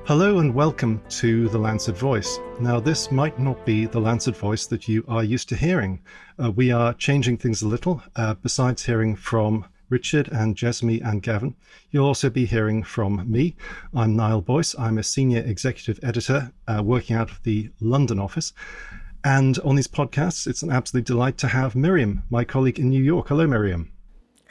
Hello and welcome to the Lancet Voice. Now, this might not be the Lancet Voice that you are used to hearing. We are changing things a little. Besides hearing from Richard and Jessamy and Gavin, you'll also be hearing from me. I'm Niall Boyce. I'm a senior executive editor working out of the London office. And on these podcasts, it's an absolute delight to have Miriam, my colleague in New York. Hello, Miriam.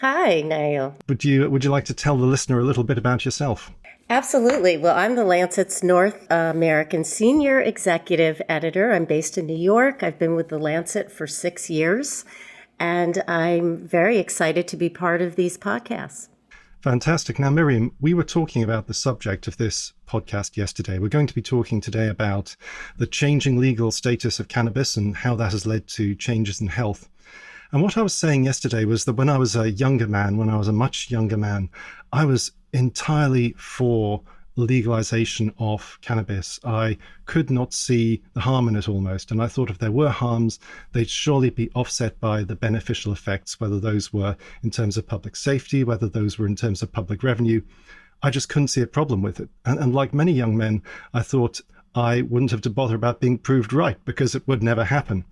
Hi, Niall. Would you like to tell the listener a little bit about yourself? Absolutely. Well, I'm the Lancet's North American Senior Executive Editor. I'm based in New York. I've been with the Lancet for 6 years, and I'm very excited to be part of these podcasts. Fantastic. Now, Miriam, we were talking about the subject of this podcast yesterday. We're going to be talking today about the changing legal status of cannabis and how that has led to changes in health. And what I was saying yesterday was that when I was a much younger man, I was entirely for legalization of cannabis. I could not see the harm in it almost. And I thought if there were harms, they'd surely be offset by the beneficial effects, whether those were in terms of public safety, whether those were in terms of public revenue. I just couldn't see a problem with it. And like many young men, I thought I wouldn't have to bother about being proved right because it would never happen.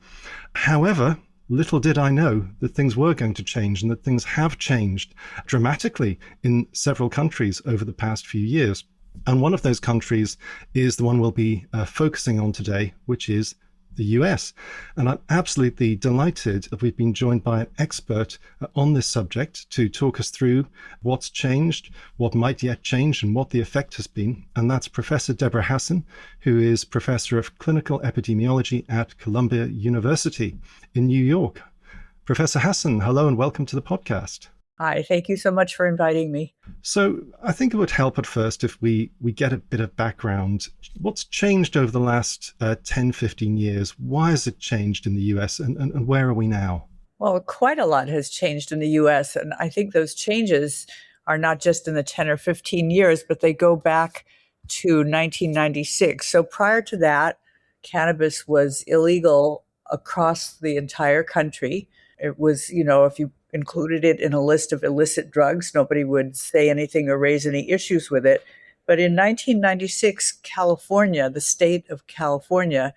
However, little did I know that things were going to change and that things have changed dramatically in several countries over the past few years. And one of those countries is the one we'll be focusing on today, which is the US. And I'm absolutely delighted that we've been joined by an expert on this subject to talk us through what's changed, what might yet change, and what the effect has been. And that's Professor Deborah Hasin, who is Professor of Clinical Epidemiology at Columbia University in New York. Professor Hasin, hello and welcome to the podcast. Hi, thank you so much for inviting me. So I think it would help at first if we get a bit of background. What's changed over the last 10, 15 years? Why has it changed in the US and where are we now? Well, quite a lot has changed in the US. And I think those changes are not just in the 10 or 15 years, but they go back to 1996. So prior to that, cannabis was illegal across the entire country. It was, if you included it in a list of illicit drugs, nobody would say anything or raise any issues with it. But in 1996, California, the state of California,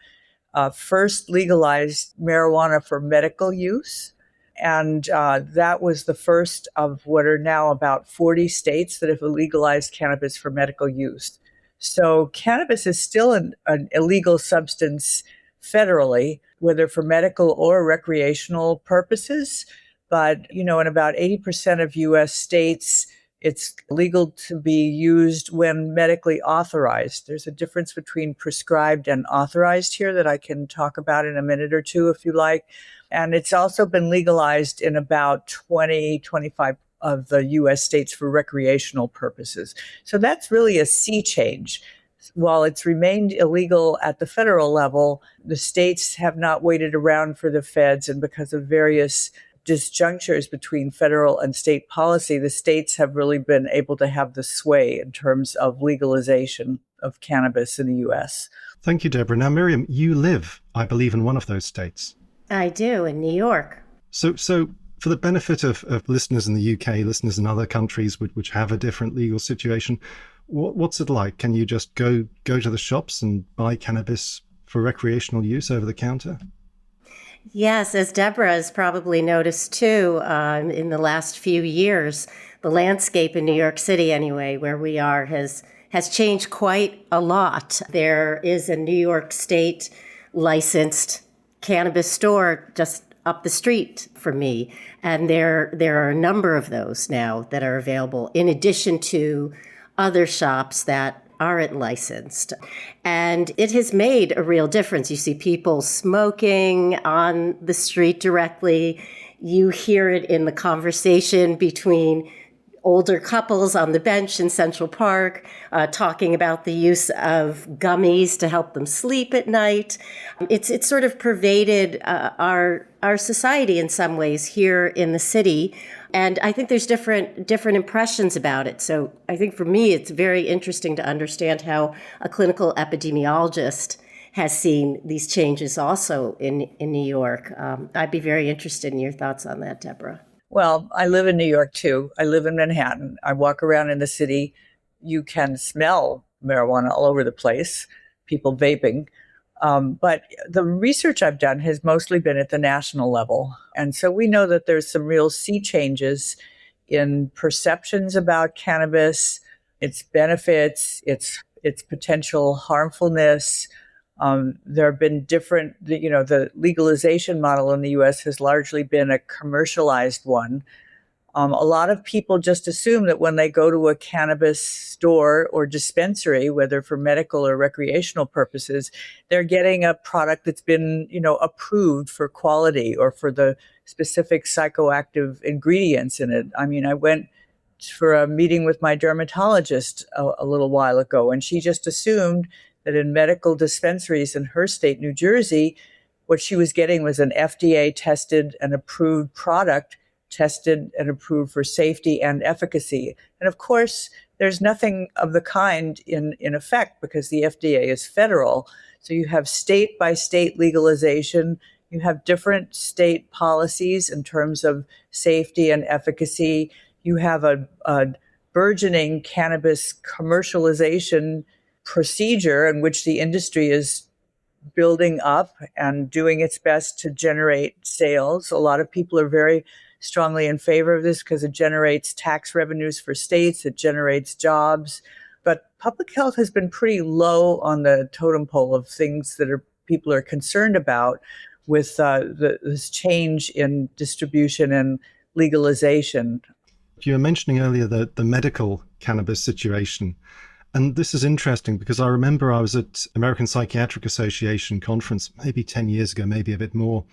first legalized marijuana for medical use. And that was the first of what are now about 40 states that have legalized cannabis for medical use. So cannabis is still an illegal substance federally, whether for medical or recreational purposes. But, in about 80% of U.S. states, it's legal to be used when medically authorized. There's a difference between prescribed and authorized here that I can talk about in a minute or two, if you like. And it's also been legalized in about 25 of the U.S. states for recreational purposes. So that's really a sea change. While it's remained illegal at the federal level, the states have not waited around for the feds, and because of various disjunctures between federal and state policy, the states have really been able to have the sway in terms of legalization of cannabis in the U.S. Thank you, Deborah. Now, Miriam, you live, I believe, in one of those states. I do, in New York. So for the benefit of listeners in the UK, listeners in other countries which have a different legal situation, what's it like? Can you just go to the shops and buy cannabis for recreational use over the counter? Yes, as Deborah has probably noticed too, in the last few years, the landscape in New York City anyway, where we are, has changed quite a lot. There is a New York State licensed cannabis store just up the street from me. And there are a number of those now that are available, in addition to other shops that aren't licensed. And it has made a real difference. You see people smoking on the street directly. You hear it in the conversation between older couples on the bench in Central Park, talking about the use of gummies to help them sleep at night. It's sort of pervaded our society in some ways here in the city. And I think there's different impressions about it. So I think for me, it's very interesting to understand how a clinical epidemiologist has seen these changes also in New York. I'd be very interested in your thoughts on that, Deborah. Well, I live in New York too. I live in Manhattan. I walk around in the city. You can smell marijuana all over the place, people vaping. But the research I've done has mostly been at the national level. And so we know that there's some real sea changes in perceptions about cannabis, its benefits, its potential harmfulness. There have been different, the legalization model in the US has largely been a commercialized one. A lot of people just assume that when they go to a cannabis store or dispensary, whether for medical or recreational purposes, they're getting a product that's been, approved for quality or for the specific psychoactive ingredients in it. I mean, I went for a meeting with my dermatologist a little while ago, and she just assumed that in medical dispensaries in her state, New Jersey, what she was getting was an FDA tested and approved product, tested and approved for safety and efficacy. And of course, there's nothing of the kind in effect because the FDA is federal. So you have state by state legalization. You have different state policies in terms of safety and efficacy. You have a burgeoning cannabis commercialization procedure in which the industry is building up and doing its best to generate sales. A lot of people are very strongly in favor of this because it generates tax revenues for states, it generates jobs. But public health has been pretty low on the totem pole of things that people are concerned about with this change in distribution and legalization. You were mentioning earlier the medical cannabis situation. And this is interesting because I remember I was at American Psychiatric Association conference maybe 10 years ago, maybe a bit more.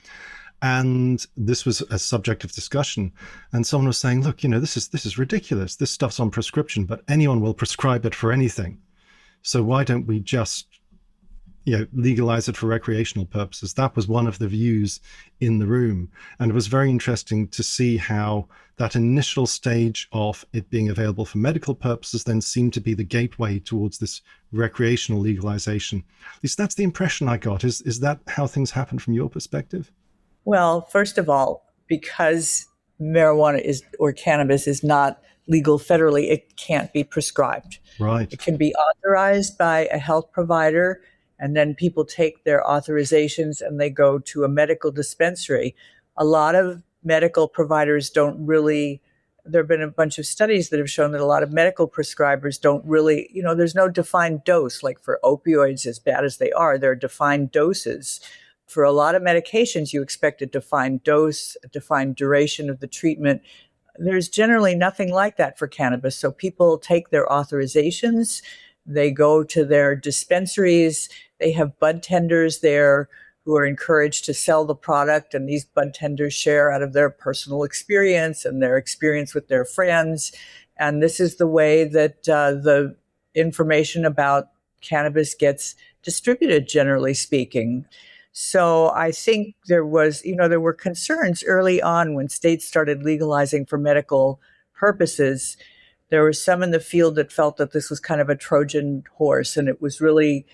And this was a subject of discussion. And someone was saying, look, this is ridiculous. This stuff's on prescription, but anyone will prescribe it for anything. So why don't we just legalize it for recreational purposes? That was one of the views in the room. And it was very interesting to see how that initial stage of it being available for medical purposes then seemed to be the gateway towards this recreational legalization. At least that's the impression I got. Is that how things happen from your perspective? Well, first of all, because marijuana or cannabis is not legal federally, it can't be prescribed. Right. It can be authorized by a health provider, and then people take their authorizations and they go to a medical dispensary. A lot of medical providers don't really, there have been a bunch of studies that have shown that a lot of medical prescribers don't really, there's no defined dose. Like for opioids, as bad as they are, there are defined doses. For a lot of medications, you expect a defined dose, a defined duration of the treatment. There's generally nothing like that for cannabis. So people take their authorizations, they go to their dispensaries, they have bud tenders there who are encouraged to sell the product, and these bud tenders share out of their personal experience and their experience with their friends. And this is the way that the information about cannabis gets distributed, generally speaking. So I think there were concerns early on when states started legalizing for medical purposes. There were some in the field that felt that this was kind of a Trojan horse, and it was really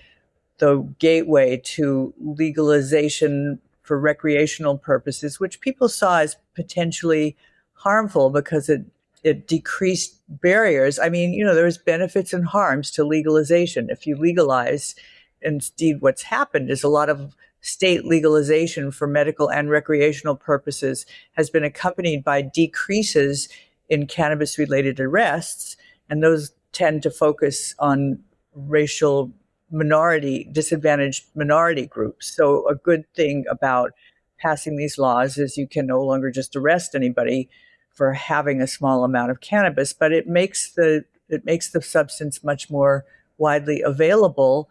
the gateway to legalization for recreational purposes, which people saw as potentially harmful because it decreased barriers. I mean, there's benefits and harms to legalization. If you legalize, indeed what's happened is a lot of state legalization for medical and recreational purposes has been accompanied by decreases in cannabis-related arrests, and those tend to focus on racial disadvantaged minority groups. So a good thing about passing these laws is you can no longer just arrest anybody for having a small amount of cannabis, but it makes the substance much more widely available.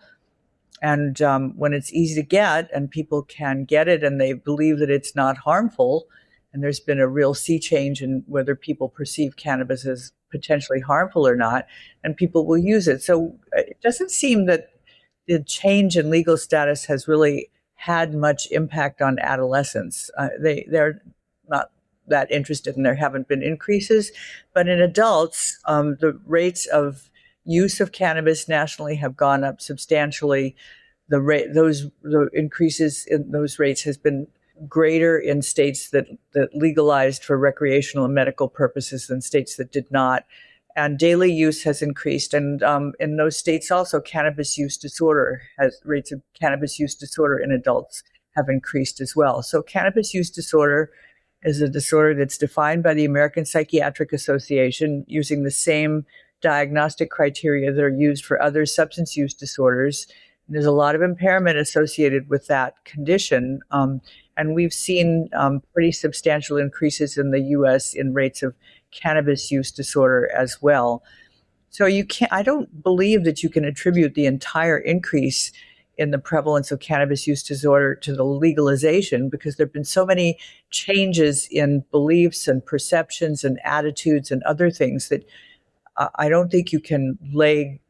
And when it's easy to get and people can get it and they believe that it's not harmful, and there's been a real sea change in whether people perceive cannabis as potentially harmful or not, and people will use it. So it doesn't seem that the change in legal status has really had much impact on adolescents. They're not that interested, and there haven't been increases. But in adults, the rates of use of cannabis nationally have gone up substantially. The increases in those rates has been greater in states that legalized for recreational and medical purposes than states that did not. and daily use has increased. And in those states also, rates of cannabis use disorder in adults have increased as well. So cannabis use disorder is a disorder that's defined by the American Psychiatric Association using the same diagnostic criteria that are used for other substance use disorders. And there's a lot of impairment associated with that condition. And we've seen pretty substantial increases in the US in rates of cannabis use disorder as well. So I don't believe that you can attribute the entire increase in the prevalence of cannabis use disorder to the legalization, because there have been so many changes in beliefs and perceptions and attitudes and other things that I don't think you can lay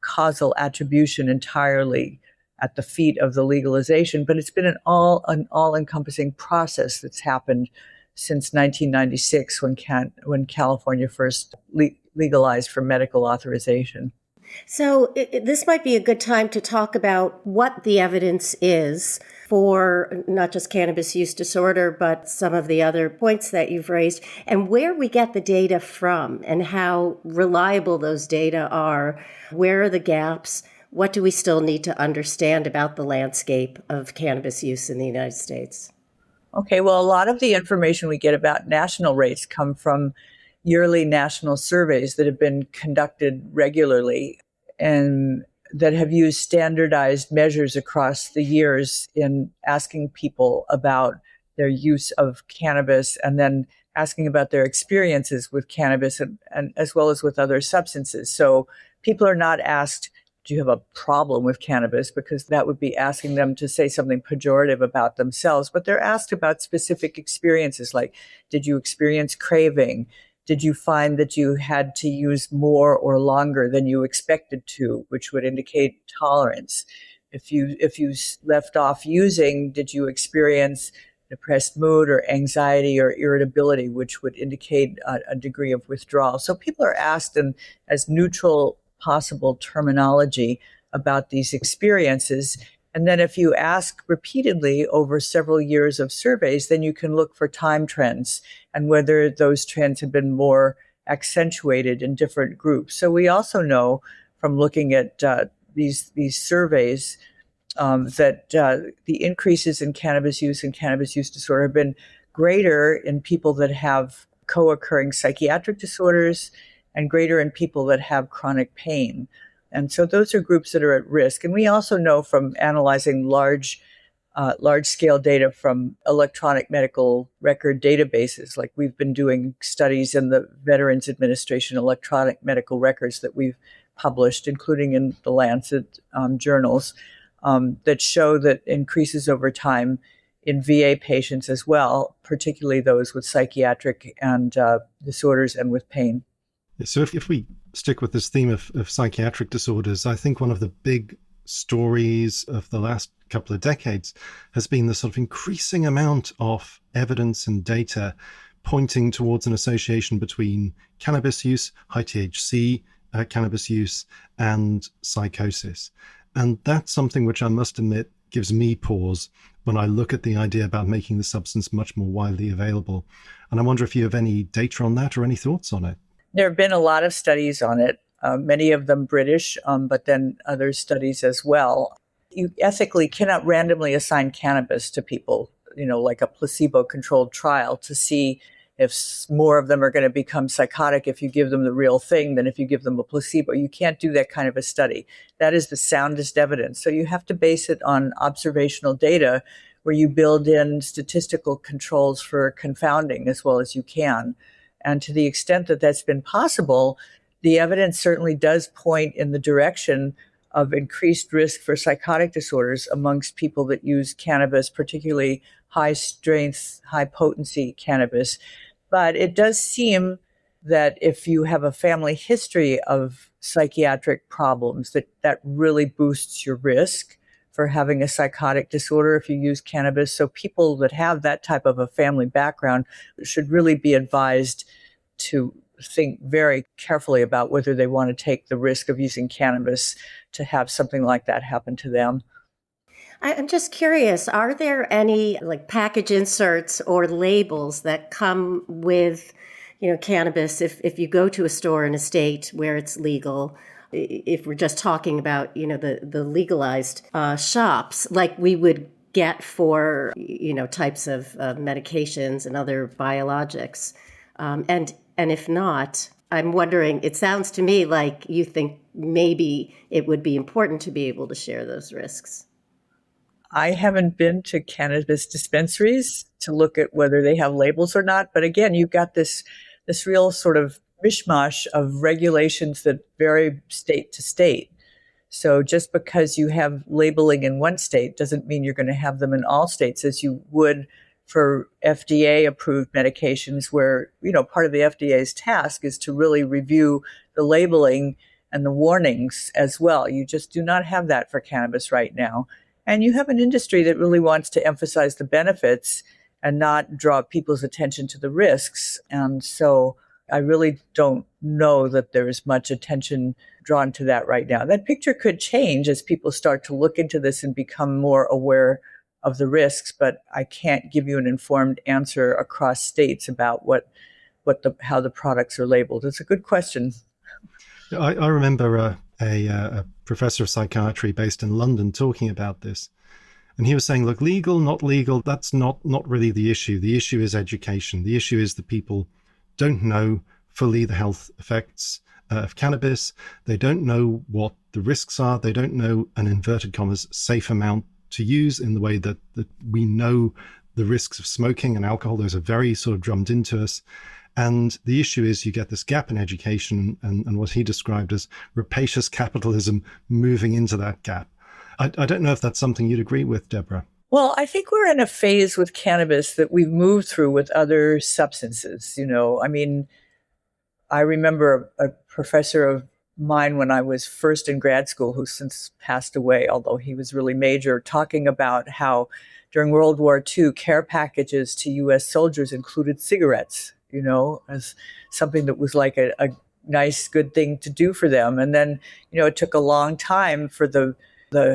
causal attribution entirely at the feet of the legalization. But it's been an all-encompassing process that's happened since 1996 when California first legalized for medical authorization. So this might be a good time to talk about what the evidence is for not just cannabis use disorder, but some of the other points that you've raised, and where we get the data from and how reliable those data are. Where are the gaps? What do we still need to understand about the landscape of cannabis use in the United States? Okay, well, a lot of the information we get about national rates come from yearly national surveys that have been conducted regularly and that have used standardized measures across the years in asking people about their use of cannabis and then asking about their experiences with cannabis and as well as with other substances. So people are not asked, do you have a problem with cannabis? Because that would be asking them to say something pejorative about themselves. But they're asked about specific experiences, like, did you experience craving? Did you find that you had to use more or longer than you expected to, which would indicate tolerance? If you left off using, did you experience depressed mood or anxiety or irritability, which would indicate a degree of withdrawal? So people are asked in as neutral possible terminology about these experiences. And then if you ask repeatedly over several years of surveys, then you can look for time trends and whether those trends have been more accentuated in different groups. So we also know from looking at these surveys that the increases in cannabis use and cannabis use disorder have been greater in people that have co-occurring psychiatric disorders and greater in people that have chronic pain. And so those are groups that are at risk. And we also know from analyzing large-scale data from electronic medical record databases, like we've been doing studies in the Veterans Administration electronic medical records that we've published, including in the Lancet journals, that show that increases over time in VA patients as well, particularly those with psychiatric and disorders and with pain. So if we stick with this theme of psychiatric disorders, I think one of the big stories of the last couple of decades has been the sort of increasing amount of evidence and data pointing towards an association between cannabis use, high THC cannabis use, and psychosis. And that's something which I must admit gives me pause when I look at the idea about making the substance much more widely available. And I wonder if you have any data on that or any thoughts on it. There have been a lot of studies on it, many of them British, but then other studies as well. You ethically cannot randomly assign cannabis to people, like a placebo-controlled trial to see if more of them are going to become psychotic if you give them the real thing than if you give them a placebo. You can't do that kind of a study. That is the soundest evidence. So you have to base it on observational data where you build in statistical controls for confounding as well as you can. And to the extent that that's been possible, the evidence certainly does point in the direction of increased risk for psychotic disorders amongst people that use cannabis, particularly high strength, high potency cannabis. But it does seem that if you have a family history of psychiatric problems, that really boosts your risk for having a psychotic disorder if you use cannabis. So people that have that type of a family background should really be advised to think very carefully about whether they want to take the risk of using cannabis to have something like that happen to them. I'm just curious, are there any package inserts or labels that come with cannabis, if you go to a store in a state where it's legal, if we're just talking about, the legalized shops, like we would get for, types of medications and other biologics. And if not, I'm wondering, it sounds to me like you think maybe it would be important to be able to share those risks. I haven't been to cannabis dispensaries to look at whether they have labels or not. But again, you've got this real sort of mishmash of regulations that vary state to state. So just because you have labeling in one state doesn't mean you're going to have them in all states, as you would for FDA approved medications, where, part of the FDA's task is to really review the labeling and the warnings as well. You just do not have that for cannabis right now. And you have an industry that really wants to emphasize the benefits and not draw people's attention to the risks. And so I really don't know that there is much attention drawn to that right now. That picture could change as people start to look into this and become more aware of the risks, but I can't give you an informed answer across states about how the products are labeled. It's a good question. I remember a professor of psychiatry based in London talking about this. And he was saying, look, legal, not legal, that's not really the issue. The issue is education. The issue is that people don't know fully the health effects of cannabis. They don't know what the risks are. They don't know an inverted commas safe amount to use in the way that we know the risks of smoking and alcohol. Those are very sort of drummed into us. And the issue is you get this gap in education and what he described as rapacious capitalism moving into that gap. I don't know if that's something you'd agree with, Deborah. Well, I think we're in a phase with cannabis that we've moved through with other substances. I remember a professor of mine when I was first in grad school, who's since passed away, although he was really major, talking about how during World War II, care packages to U.S. soldiers included cigarettes, as something that was like a nice, good thing to do for them. And then, it took a long time for the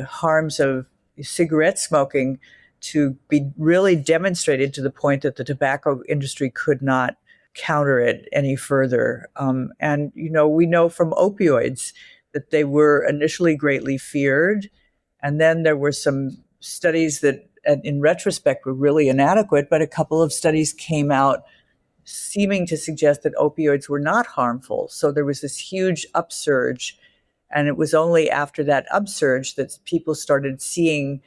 harms of cigarette smoking to be really demonstrated to the point that the tobacco industry could not counter it any further. And we know from opioids that they were initially greatly feared. And then there were some studies that, in retrospect, were really inadequate, but a couple of studies came out seeming to suggest that opioids were not harmful. So there was this huge upsurge. And it was only after that upsurge that people started seeing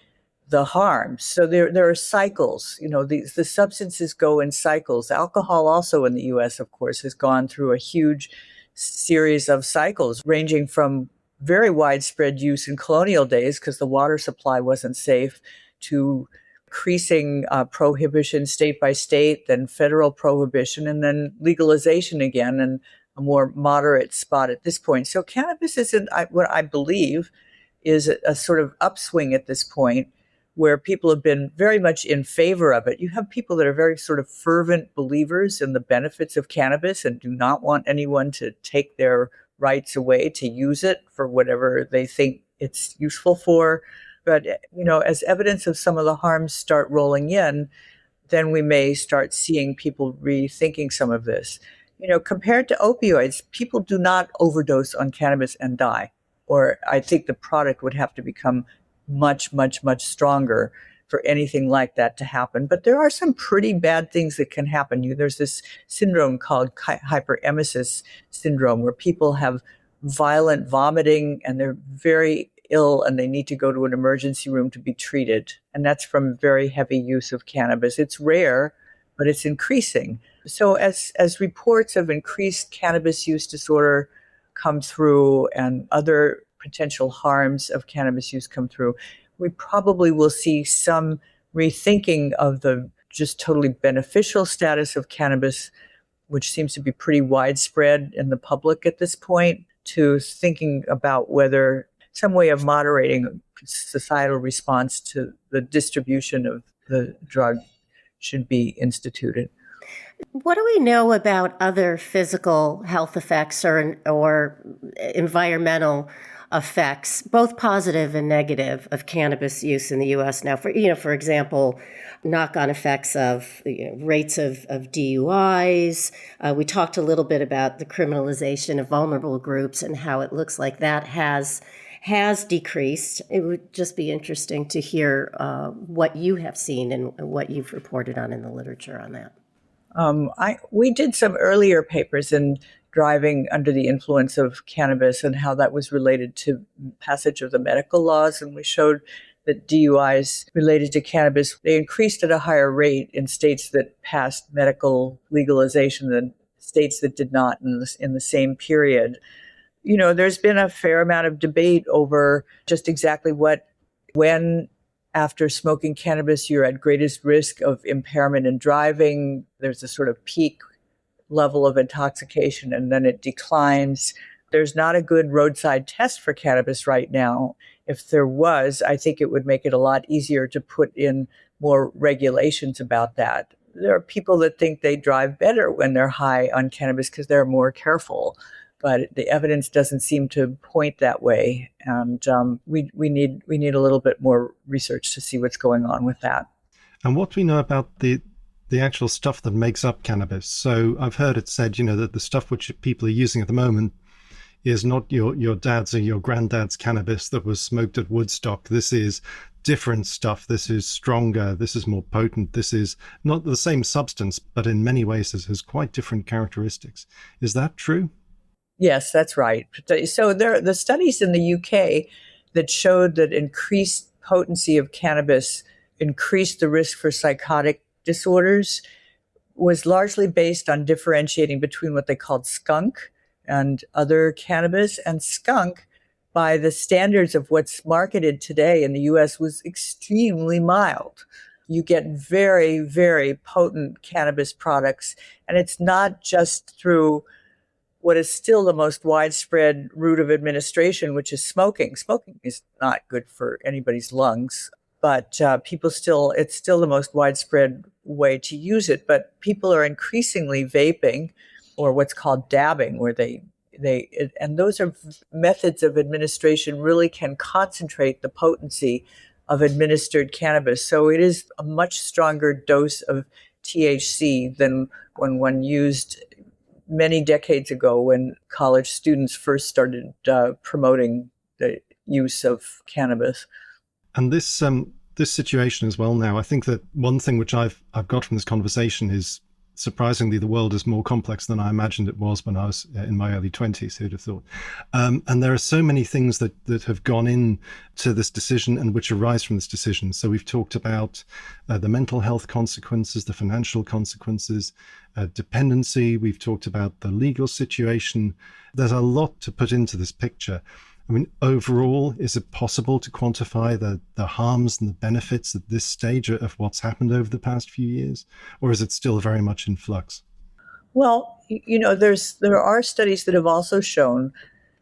the harms. So there are cycles. The substances go in cycles. Alcohol also in the U.S., of course, has gone through a huge series of cycles, ranging from very widespread use in colonial days because the water supply wasn't safe, to increasing prohibition state by state, then federal prohibition, and then legalization again, and a more moderate spot at this point. So cannabis is what I believe is a sort of upswing at this point, where people have been very much in favor of it. You have people that are very sort of fervent believers in the benefits of cannabis and do not want anyone to take their rights away to use it for whatever they think it's useful for. But, as evidence of some of the harms start rolling in, then we may start seeing people rethinking some of this. Compared to opioids, people do not overdose on cannabis and die. Or I think the product would have to become much, much, much stronger for anything like that to happen. But there are some pretty bad things that can happen. There's this syndrome called hyperemesis syndrome, where people have violent vomiting and they're very ill and they need to go to an emergency room to be treated. And that's from very heavy use of cannabis. It's rare, but it's increasing. So as reports of increased cannabis use disorder come through and other potential harms of cannabis use come through, we probably will see some rethinking of the just totally beneficial status of cannabis, which seems to be pretty widespread in the public at this point, to thinking about whether some way of moderating societal response to the distribution of the drug should be instituted. What do we know about other physical health effects or environmental effects, both positive and negative, of cannabis use in the U.S. now. For example, knock-on effects of rates of DUIs. We talked a little bit about the criminalization of vulnerable groups and how it looks like that has decreased. It would just be interesting to hear what you have seen and what you've reported on in the literature on that. We did some earlier papers in driving under the influence of cannabis and how that was related to passage of the medical laws. And we showed that DUIs related to cannabis, they increased at a higher rate in states that passed medical legalization than states that did not in the same period. There's been a fair amount of debate over just exactly when after smoking cannabis you're at greatest risk of impairment in driving. There's a sort of peak level of intoxication and then it declines. There's not a good roadside test for cannabis right now. If there was, I think it would make it a lot easier to put in more regulations about that. There are people that think they drive better when they're high on cannabis because they're more careful, but the evidence doesn't seem to point that way. And we need a little bit more research to see what's going on with that. And what do we know about the actual stuff that makes up cannabis? So I've heard it said, that the stuff which people are using at the moment is not your dad's or your granddad's cannabis that was smoked at Woodstock. This is different stuff. This is stronger. This is more potent. This is not the same substance, but in many ways has quite different characteristics. Is that true? Yes, that's right. So there are the studies in the UK that showed that increased potency of cannabis increased the risk for psychotic disorders was largely based on differentiating between what they called skunk and other cannabis. And skunk, by the standards of what's marketed today in the US, was extremely mild. You get very, very potent cannabis products. And it's not just through what is still the most widespread route of administration, which is smoking. Smoking is not good for anybody's lungs, but it's still the most widespread way to use it. But people are increasingly vaping, or what's called dabbing, where and those are methods of administration really can concentrate the potency of administered cannabis. So it is a much stronger dose of THC than when one used many decades ago when college students first started promoting the use of cannabis. And this situation as well now, I think that one thing which I've got from this conversation is, surprisingly, the world is more complex than I imagined it was when I was in my early 20s, who'd have thought. And there are so many things that have gone into this decision and which arise from this decision. So we've talked about the mental health consequences, the financial consequences, dependency. We've talked about the legal situation. There's a lot to put into this picture. I mean, overall, is it possible to quantify the harms and the benefits at this stage of what's happened over the past few years? Or is it still very much in flux? Well, there are studies that have also shown,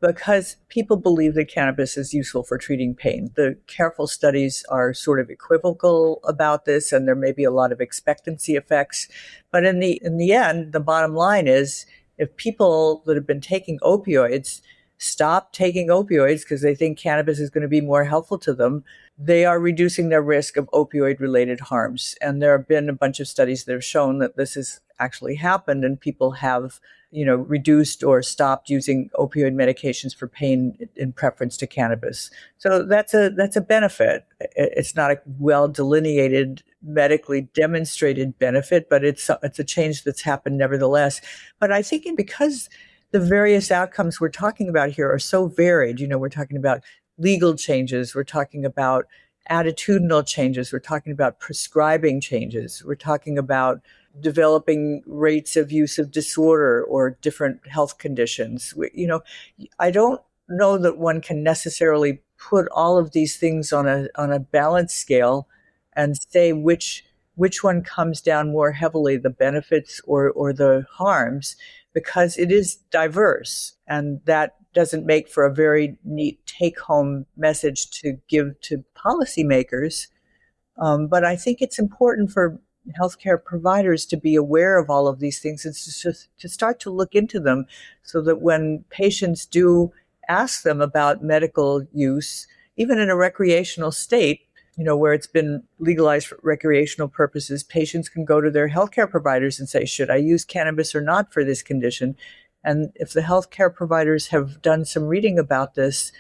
because people believe that cannabis is useful for treating pain. The careful studies are sort of equivocal about this, and there may be a lot of expectancy effects. But in the end, the bottom line is, if people that have been taking opioids stop taking opioids because they think cannabis is going to be more helpful to them, they are reducing their risk of opioid-related harms. And there have been a bunch of studies that have shown that this has actually happened, and people have, reduced or stopped using opioid medications for pain in preference to cannabis. So that's a benefit. It's not a well delineated, medically demonstrated benefit, but it's a change that's happened nevertheless. But I think because the various outcomes we're talking about here are so varied. We're talking about legal changes. We're talking about attitudinal changes. We're talking about prescribing changes. We're talking about developing rates of use of disorder or different health conditions. I don't know that one can necessarily put all of these things on a balance scale and say which one comes down more heavily, the benefits or the harms, because it is diverse, and that doesn't make for a very neat take-home message to give to policymakers. But I think it's important for healthcare providers to be aware of all of these things and to start to look into them, so that when patients do ask them about medical use, even in a recreational state, where it's been legalized for recreational purposes. Patients can go to their healthcare providers and say, should I use cannabis or not for this condition? And if the healthcare providers have done some reading about this,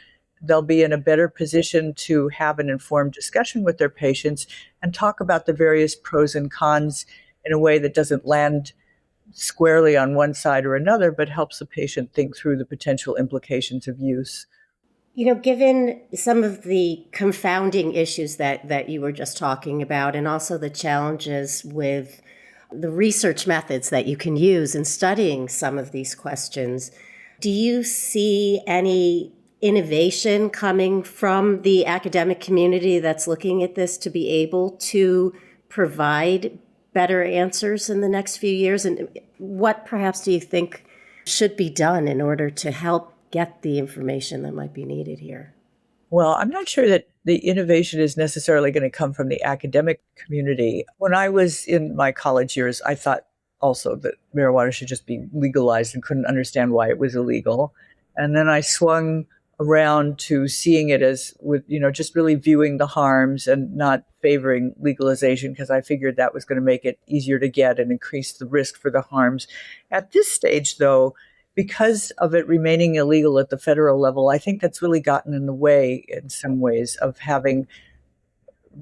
they'll be in a better position to have an informed discussion with their patients and talk about the various pros and cons in a way that doesn't land squarely on one side or another, but helps the patient think through the potential implications of use. Given some of the confounding issues that you were just talking about, and also the challenges with the research methods that you can use in studying some of these questions, do you see any innovation coming from the academic community that's looking at this to be able to provide better answers in the next few years? And what perhaps do you think should be done in order to help get the information that might be needed here? Well, I'm not sure that the innovation is necessarily going to come from the academic community. When I was in my college years, I thought also that marijuana should just be legalized and couldn't understand why it was illegal. And then I swung around to seeing it as with, just really viewing the harms and not favoring legalization, because I figured that was going to make it easier to get and increase the risk for the harms. At this stage, though, because of it remaining illegal at the federal level, I think that's really gotten in the way in some ways of having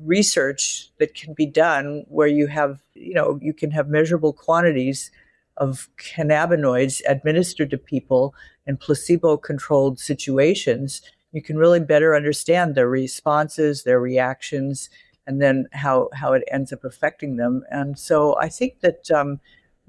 research that can be done where you have, you can have measurable quantities of cannabinoids administered to people in placebo-controlled situations. You can really better understand their responses, their reactions, and then how it ends up affecting them. And so I think that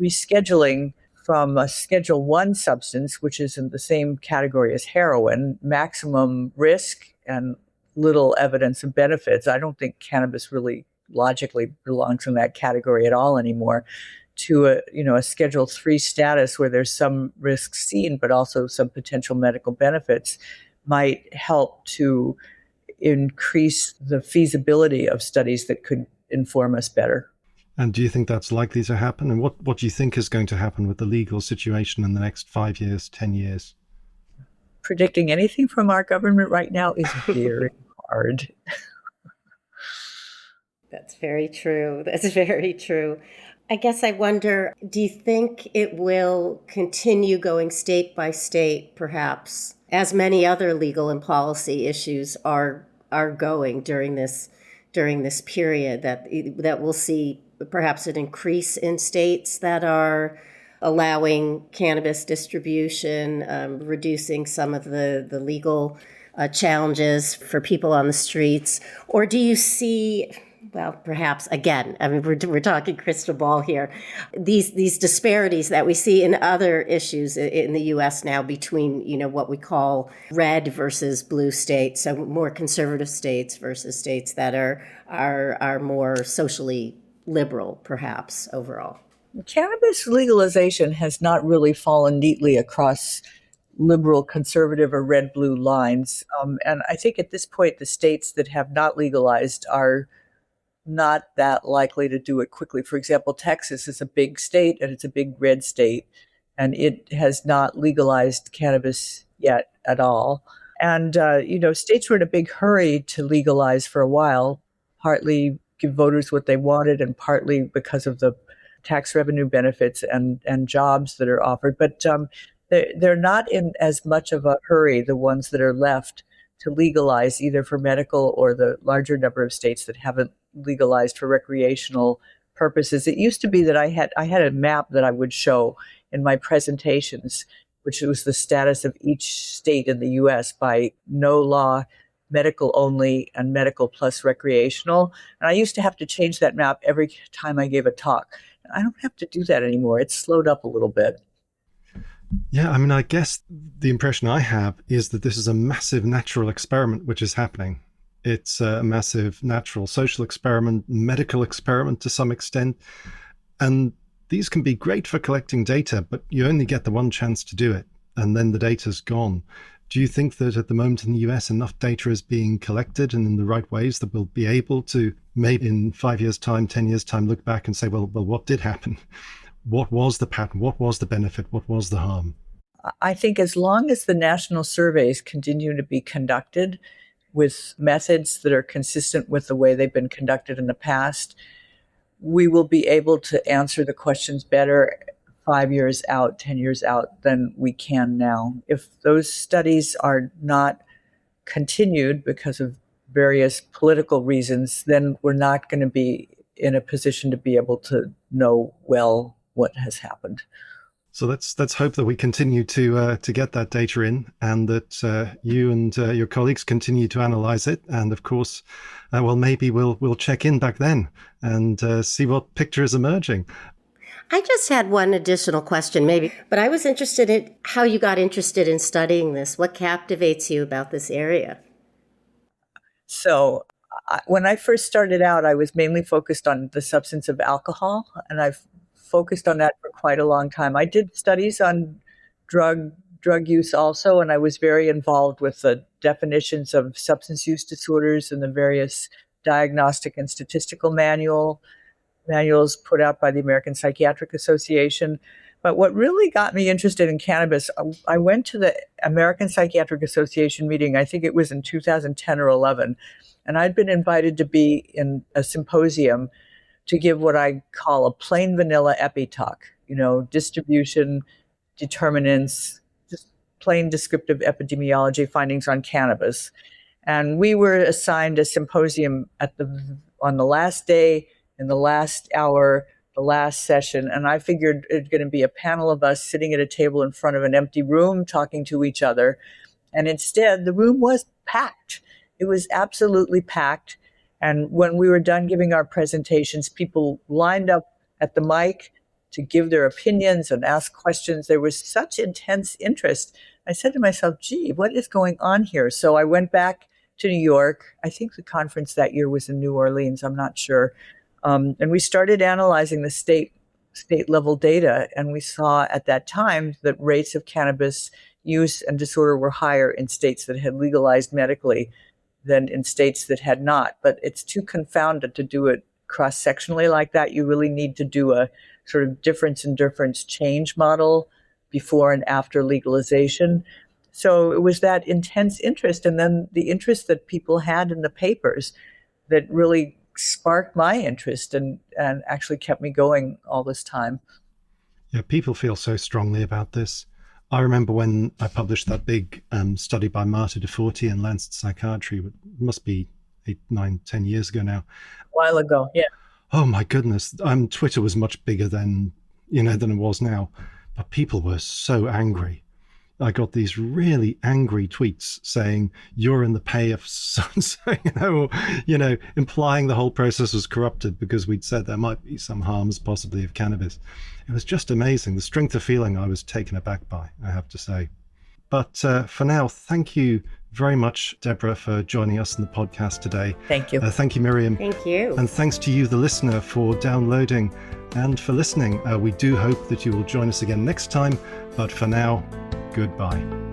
rescheduling from a Schedule 1 substance, which is in the same category as heroin, maximum risk and little evidence of benefits. I don't think cannabis really logically belongs in that category at all anymore, to a Schedule 3 status where there's some risks seen, but also some potential medical benefits, might help to increase the feasibility of studies that could inform us better. And do you think that's likely to happen? And what do you think is going to happen with the legal situation in the next 5 years, 10 years? Predicting anything from our government right now is very hard. That's very true. That's very true. I guess I wonder, do you think it will continue going state by state, perhaps, as many other legal and policy issues are going during this period, that we'll see perhaps an increase in states that are allowing cannabis distribution, reducing some of the legal challenges for people on the streets? Or do you see, well, perhaps, again, I mean, we're talking crystal ball here, these disparities that we see in other issues in the U.S. now between, what we call red versus blue states, so more conservative states versus states that are more socially liberal, perhaps, overall? Cannabis legalization has not really fallen neatly across liberal, conservative, or red-blue lines. And I think at this point, the states that have not legalized are not that likely to do it quickly. For example, Texas is a big state, and it's a big red state, and it has not legalized cannabis yet at all. And, states were in a big hurry to legalize for a while, partly give voters what they wanted and partly because of the tax revenue benefits and jobs that are offered. But they're not in as much of a hurry, the ones that are left, to legalize either for medical or the larger number of states that haven't legalized for recreational purposes. It used to be that I had a map that I would show in my presentations, which was the status of each state in the U.S. by no law, medical only, and medical plus recreational. And I used to have to change that map every time I gave a talk. I don't have to do that anymore. It's slowed up a little bit. Yeah, I mean, I guess the impression I have is that this is a massive natural experiment which is happening. It's a massive natural social experiment, medical experiment to some extent. And these can be great for collecting data, but you only get the one chance to do it, and then the data's gone. Do you think that at the moment in the US enough data is being collected and in the right ways that we'll be able to maybe in 5 years' time, 10 years' time, look back and say, well, what did happen? What was the pattern? What was the benefit? What was the harm? I think as long as the national surveys continue to be conducted with methods that are consistent with the way they've been conducted in the past, we will be able to answer the questions better 5 years out, 10 years out than we can now. If those studies are not continued because of various political reasons, then we're not going to be in a position to be able to know well what has happened. So let's hope that we continue to get that data in, and that you and your colleagues continue to analyze it. And of course, maybe we'll check in back then and see what picture is emerging. I just had one additional question, maybe, but I was interested in how you got interested in studying this. What captivates you about this area? So when I first started out, I was mainly focused on the substance of alcohol, and I've focused on that for quite a long time. I did studies on drug use also, and I was very involved with the definitions of substance use disorders and the various diagnostic and statistical manuals put out by the American Psychiatric Association. But what really got me interested in cannabis, I went to the American Psychiatric Association meeting, I think it was in 2010 or 11, and I'd been invited to be in a symposium to give what I call a plain vanilla epi talk, distribution, determinants, just plain descriptive epidemiology findings on cannabis. And we were assigned a symposium on the last day, in the last hour, the last session. And I figured it's going to be a panel of us sitting at a table in front of an empty room talking to each other. And instead, the room was packed. It was absolutely packed. And when we were done giving our presentations, people lined up at the mic to give their opinions and ask questions. There was such intense interest. I said to myself, gee, what is going on here? So I went back to New York. I think the conference that year was in New Orleans. I'm not sure. And we started analyzing the state level data. And we saw at that time that rates of cannabis use and disorder were higher in states that had legalized medically than in states that had not. But it's too confounded to do it cross-sectionally like that. You really need to do a sort of difference in difference change model before and after legalization. So it was that intense interest, and then the interest that people had in the papers that really sparked my interest and actually kept me going all this time. Yeah, people feel so strongly about this. I remember when I published that big study by Marta DeForti in Lancet Psychiatry, it must be 8, 9, 10 years ago now. A while ago, yeah. Oh my goodness. Twitter was much bigger than it was now, but people were so angry. I got these really angry tweets saying, you're in the pay of so-and-so, implying the whole process was corrupted because we'd said there might be some harms possibly of cannabis. It was just amazing. The strength of feeling I was taken aback by, I have to say. But for now, thank you very much, Deborah, for joining us in the podcast today. Thank you. Thank you, Miriam. Thank you. And thanks to you, the listener, for downloading and for listening. We do hope that you will join us again next time. But for now, goodbye.